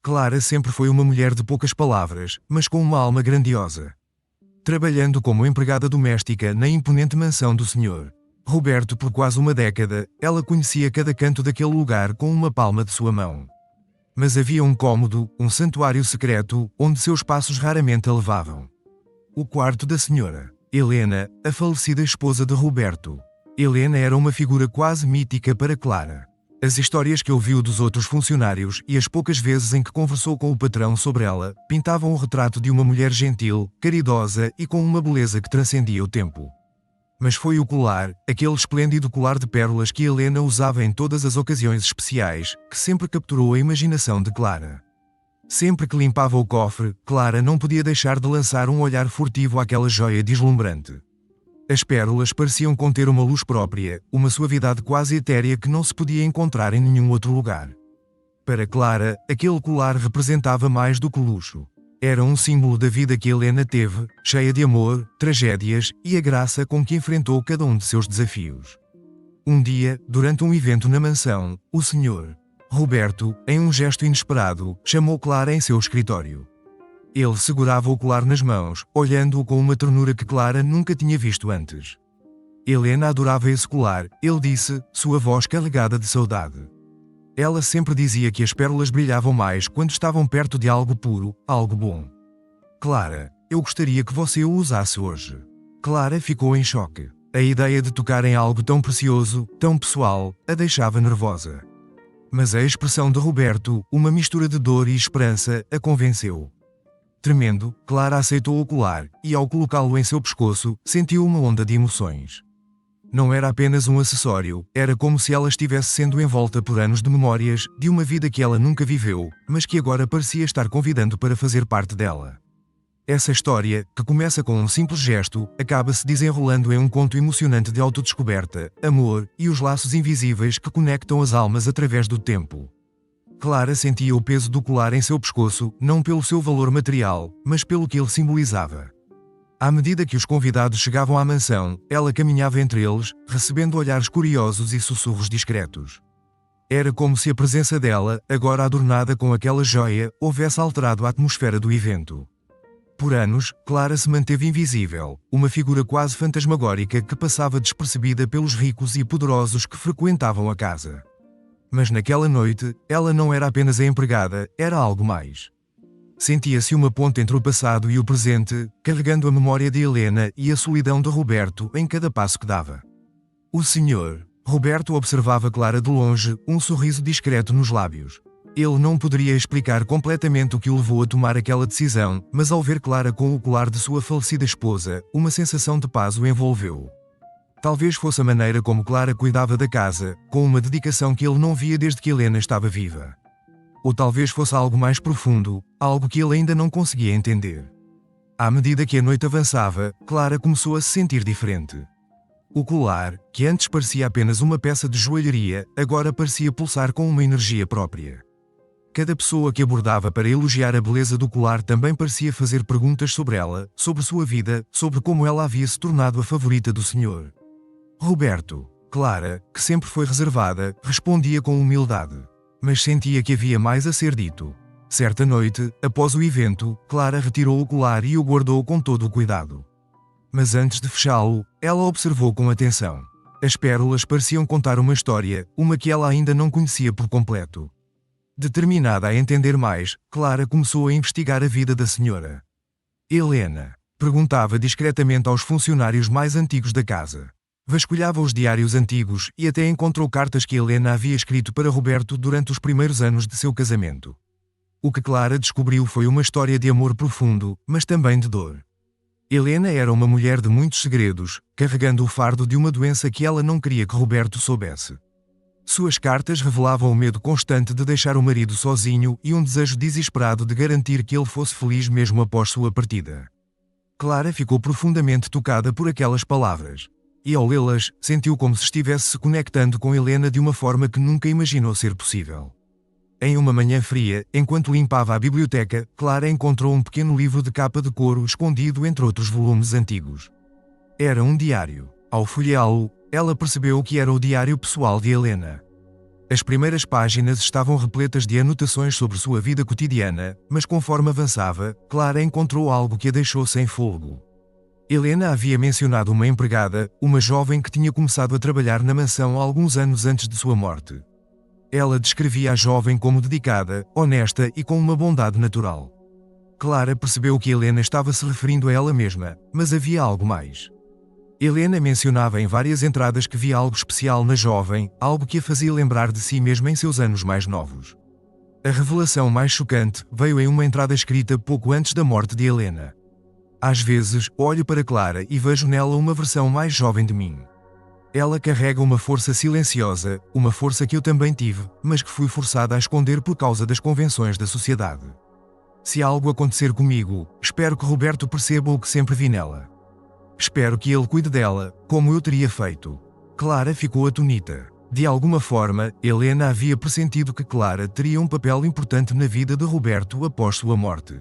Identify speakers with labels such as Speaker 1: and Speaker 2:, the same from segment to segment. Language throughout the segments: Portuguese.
Speaker 1: Clara sempre foi uma mulher de poucas palavras, mas com uma alma grandiosa. Trabalhando como empregada doméstica na imponente mansão do Sr. Roberto por quase uma década, ela conhecia cada canto daquele lugar com uma palma de sua mão. Mas havia um cômodo, um santuário secreto, onde seus passos raramente a levavam. O quarto da Sra. Helena, a falecida esposa de Roberto. Helena era uma figura quase mítica para Clara. As histórias que ouviu dos outros funcionários e as poucas vezes em que conversou com o patrão sobre ela, pintavam o retrato de uma mulher gentil, caridosa e com uma beleza que transcendia o tempo. Mas foi o colar, aquele esplêndido colar de pérolas que Helena usava em todas as ocasiões especiais, que sempre capturou a imaginação de Clara. Sempre que limpava o cofre, Clara não podia deixar de lançar um olhar furtivo àquela joia deslumbrante. As pérolas pareciam conter uma luz própria, uma suavidade quase etérea que não se podia encontrar em nenhum outro lugar. Para Clara, aquele colar representava mais do que luxo. Era um símbolo da vida que Helena teve, cheia de amor, tragédias e a graça com que enfrentou cada um de seus desafios. Um dia, durante um evento na mansão, o Sr. Roberto, em um gesto inesperado, chamou Clara em seu escritório. Ele segurava o colar nas mãos, olhando-o com uma ternura que Clara nunca tinha visto antes. Helena adorava esse colar, ele disse, sua voz carregada de saudade. Ela sempre dizia que as pérolas brilhavam mais quando estavam perto de algo puro, algo bom. Clara, eu gostaria que você o usasse hoje. Clara ficou em choque. A ideia de tocar em algo tão precioso, tão pessoal, a deixava nervosa. Mas a expressão de Roberto, uma mistura de dor e esperança, a convenceu. Tremendo, Clara aceitou o colar, e ao colocá-lo em seu pescoço, sentiu uma onda de emoções. Não era apenas um acessório, era como se ela estivesse sendo envolta por anos de memórias, de uma vida que ela nunca viveu, mas que agora parecia estar convidando para fazer parte dela. Essa história, que começa com um simples gesto, acaba se desenrolando em um conto emocionante de autodescoberta, amor e os laços invisíveis que conectam as almas através do tempo. Clara sentia o peso do colar em seu pescoço, não pelo seu valor material, mas pelo que ele simbolizava. À medida que os convidados chegavam à mansão, ela caminhava entre eles, recebendo olhares curiosos e sussurros discretos. Era como se a presença dela, agora adornada com aquela joia, houvesse alterado a atmosfera do evento. Por anos, Clara se manteve invisível, uma figura quase fantasmagórica que passava despercebida pelos ricos e poderosos que frequentavam a casa. Mas naquela noite, ela não era apenas a empregada, era algo mais. Sentia-se uma ponte entre o passado e o presente, carregando a memória de Helena e a solidão de Roberto em cada passo que dava. O Sr. Roberto observava Clara de longe, um sorriso discreto nos lábios. Ele não poderia explicar completamente o que o levou a tomar aquela decisão, mas ao ver Clara com o colar de sua falecida esposa, uma sensação de paz o envolveu. Talvez fosse a maneira como Clara cuidava da casa, com uma dedicação que ele não via desde que Helena estava viva. Ou talvez fosse algo mais profundo, algo que ele ainda não conseguia entender. À medida que a noite avançava, Clara começou a se sentir diferente. O colar, que antes parecia apenas uma peça de joalharia, agora parecia pulsar com uma energia própria. Cada pessoa que abordava para elogiar a beleza do colar também parecia fazer perguntas sobre ela, sobre sua vida, sobre como ela havia se tornado a favorita do Sr. Roberto. Clara, que sempre foi reservada, respondia com humildade. Mas sentia que havia mais a ser dito. Certa noite, após o evento, Clara retirou o colar e o guardou com todo o cuidado. Mas antes de fechá-lo, ela observou com atenção. As pérolas pareciam contar uma história, uma que ela ainda não conhecia por completo. Determinada a entender mais, Clara começou a investigar a vida da senhora. Helena. Perguntava discretamente aos funcionários mais antigos da casa. Vasculhava os diários antigos e até encontrou cartas que Helena havia escrito para Roberto durante os primeiros anos de seu casamento. O que Clara descobriu foi uma história de amor profundo, mas também de dor. Helena era uma mulher de muitos segredos, carregando o fardo de uma doença que ela não queria que Roberto soubesse. Suas cartas revelavam o medo constante de deixar o marido sozinho e um desejo desesperado de garantir que ele fosse feliz mesmo após sua partida. Clara ficou profundamente tocada por aquelas palavras. E ao lê-las, sentiu como se estivesse se conectando com Helena de uma forma que nunca imaginou ser possível. Em uma manhã fria, enquanto limpava a biblioteca, Clara encontrou um pequeno livro de capa de couro escondido entre outros volumes antigos. Era um diário. Ao folheá-lo, ela percebeu que era o diário pessoal de Helena. As primeiras páginas estavam repletas de anotações sobre sua vida cotidiana, mas conforme avançava, Clara encontrou algo que a deixou sem fôlego. Helena havia mencionado uma empregada, uma jovem que tinha começado a trabalhar na mansão alguns anos antes de sua morte. Ela descrevia a jovem como dedicada, honesta e com uma bondade natural. Clara percebeu que Helena estava se referindo a ela mesma, mas havia algo mais. Helena mencionava em várias entradas que via algo especial na jovem, algo que a fazia lembrar de si mesma em seus anos mais novos. A revelação mais chocante veio em uma entrada escrita pouco antes da morte de Helena. Às vezes, olho para Clara e vejo nela uma versão mais jovem de mim. Ela carrega uma força silenciosa, uma força que eu também tive, mas que fui forçada a esconder por causa das convenções da sociedade. Se algo acontecer comigo, espero que Roberto perceba o que sempre vi nela. Espero que ele cuide dela, como eu teria feito. Clara ficou atonita. De alguma forma, Helena havia pressentido que Clara teria um papel importante na vida de Roberto após sua morte.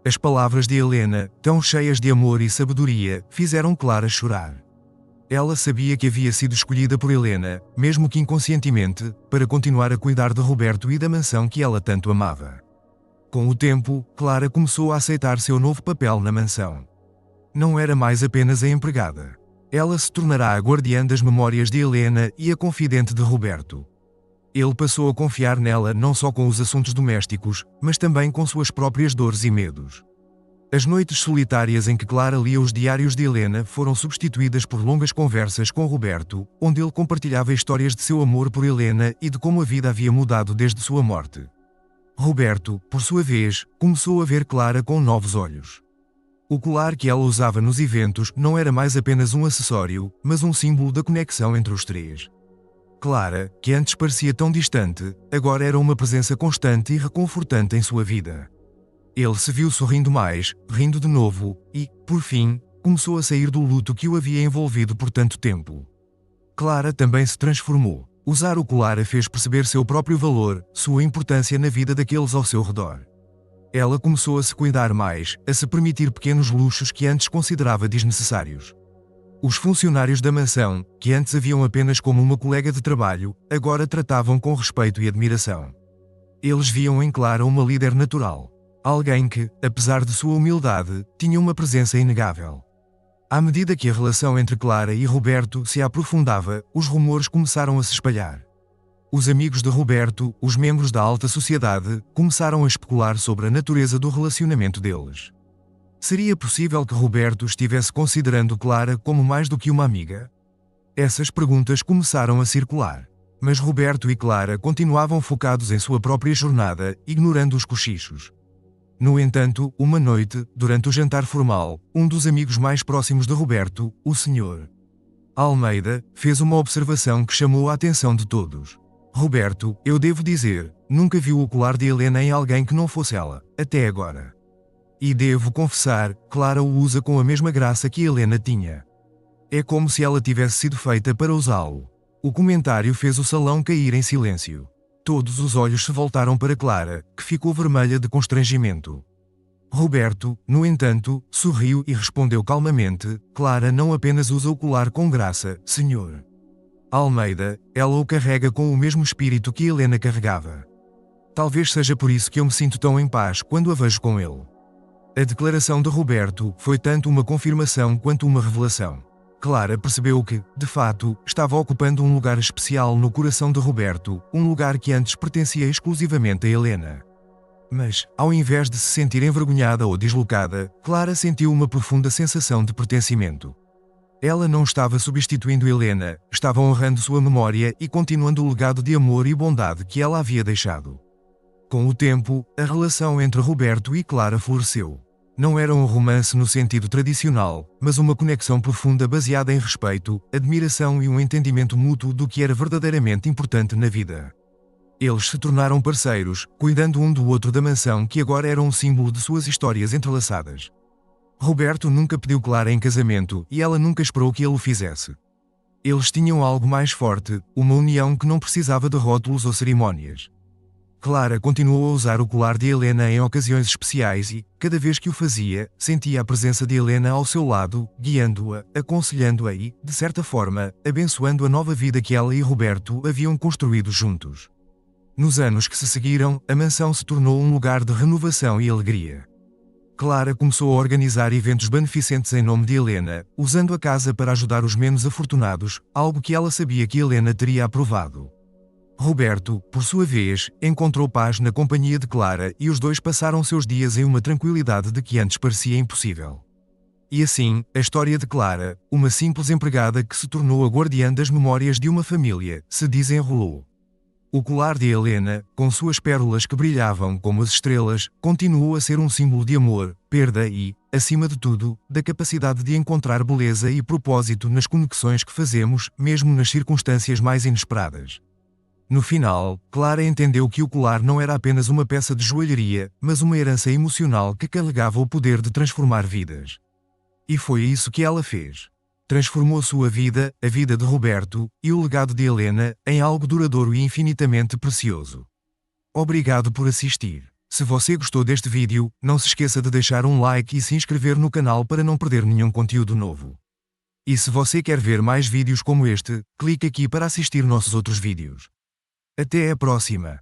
Speaker 1: As palavras de Helena, tão cheias de amor e sabedoria, fizeram Clara chorar. Ela sabia que havia sido escolhida por Helena, mesmo que inconscientemente, para continuar a cuidar de Roberto e da mansão que ela tanto amava. Com o tempo, Clara começou a aceitar seu novo papel na mansão. Não era mais apenas a empregada. Ela se tornará a guardiã das memórias de Helena e a confidente de Roberto. Ele passou a confiar nela não só com os assuntos domésticos, mas também com suas próprias dores e medos. As noites solitárias em que Clara lia os diários de Helena foram substituídas por longas conversas com Roberto, onde ele compartilhava histórias de seu amor por Helena e de como a vida havia mudado desde sua morte. Roberto, por sua vez, começou a ver Clara com novos olhos. O colar que ela usava nos eventos não era mais apenas um acessório, mas um símbolo da conexão entre os três. Clara, que antes parecia tão distante, agora era uma presença constante e reconfortante em sua vida. Ele se viu sorrindo mais, rindo de novo, e, por fim, começou a sair do luto que o havia envolvido por tanto tempo. Clara também se transformou. Usar o colar a fez perceber seu próprio valor, sua importância na vida daqueles ao seu redor. Ela começou a se cuidar mais, a se permitir pequenos luxos que antes considerava desnecessários. Os funcionários da mansão, que antes a viam apenas como uma colega de trabalho, agora tratavam com respeito e admiração. Eles viam em Clara uma líder natural. Alguém que, apesar de sua humildade, tinha uma presença inegável. À medida que a relação entre Clara e Roberto se aprofundava, os rumores começaram a se espalhar. Os amigos de Roberto, os membros da alta sociedade, começaram a especular sobre a natureza do relacionamento deles. Seria possível que Roberto estivesse considerando Clara como mais do que uma amiga? Essas perguntas começaram a circular. Mas Roberto e Clara continuavam focados em sua própria jornada, ignorando os cochichos. No entanto, uma noite, durante o jantar formal, um dos amigos mais próximos de Roberto, o Sr. Almeida, fez uma observação que chamou a atenção de todos. Roberto, eu devo dizer, nunca viu o colar de Helena em alguém que não fosse ela, até agora. E devo confessar, Clara o usa com a mesma graça que Helena tinha. É como se ela tivesse sido feita para usá-lo. O comentário fez o salão cair em silêncio. Todos os olhos se voltaram para Clara, que ficou vermelha de constrangimento. Roberto, no entanto, sorriu e respondeu calmamente, Clara não apenas usa o colar com graça, senhor Almeida, ela o carrega com o mesmo espírito que Helena carregava. Talvez seja por isso que eu me sinto tão em paz quando a vejo com ele. A declaração de Roberto foi tanto uma confirmação quanto uma revelação. Clara percebeu que, de fato, estava ocupando um lugar especial no coração de Roberto, um lugar que antes pertencia exclusivamente a Helena. Mas, ao invés de se sentir envergonhada ou deslocada, Clara sentiu uma profunda sensação de pertencimento. Ela não estava substituindo Helena, estava honrando sua memória e continuando o legado de amor e bondade que ela havia deixado. Com o tempo, a relação entre Roberto e Clara floresceu. Não era um romance no sentido tradicional, mas uma conexão profunda baseada em respeito, admiração e um entendimento mútuo do que era verdadeiramente importante na vida. Eles se tornaram parceiros, cuidando um do outro da mansão que agora era um símbolo de suas histórias entrelaçadas. Roberto nunca pediu Clara em casamento e ela nunca esperou que ele o fizesse. Eles tinham algo mais forte, uma união que não precisava de rótulos ou cerimônias. Clara continuou a usar o colar de Helena em ocasiões especiais e, cada vez que o fazia, sentia a presença de Helena ao seu lado, guiando-a, aconselhando-a e, de certa forma, abençoando a nova vida que ela e Roberto haviam construído juntos. Nos anos que se seguiram, a mansão se tornou um lugar de renovação e alegria. Clara começou a organizar eventos beneficentes em nome de Helena, usando a casa para ajudar os menos afortunados, algo que ela sabia que Helena teria aprovado. Roberto, por sua vez, encontrou paz na companhia de Clara e os dois passaram seus dias em uma tranquilidade de que antes parecia impossível. E assim, a história de Clara, uma simples empregada que se tornou a guardiã das memórias de uma família, se desenrolou. O colar de Helena, com suas pérolas que brilhavam como as estrelas, continuou a ser um símbolo de amor, perda e, acima de tudo, da capacidade de encontrar beleza e propósito nas conexões que fazemos, mesmo nas circunstâncias mais inesperadas. No final, Clara entendeu que o colar não era apenas uma peça de joalharia, mas uma herança emocional que carregava o poder de transformar vidas. E foi isso que ela fez. Transformou sua vida, a vida de Roberto, e o legado de Helena, em algo duradouro e infinitamente precioso. Obrigado por assistir. Se você gostou deste vídeo, não se esqueça de deixar um like e se inscrever no canal para não perder nenhum conteúdo novo. E se você quer ver mais vídeos como este, clique aqui para assistir nossos outros vídeos. Até a próxima!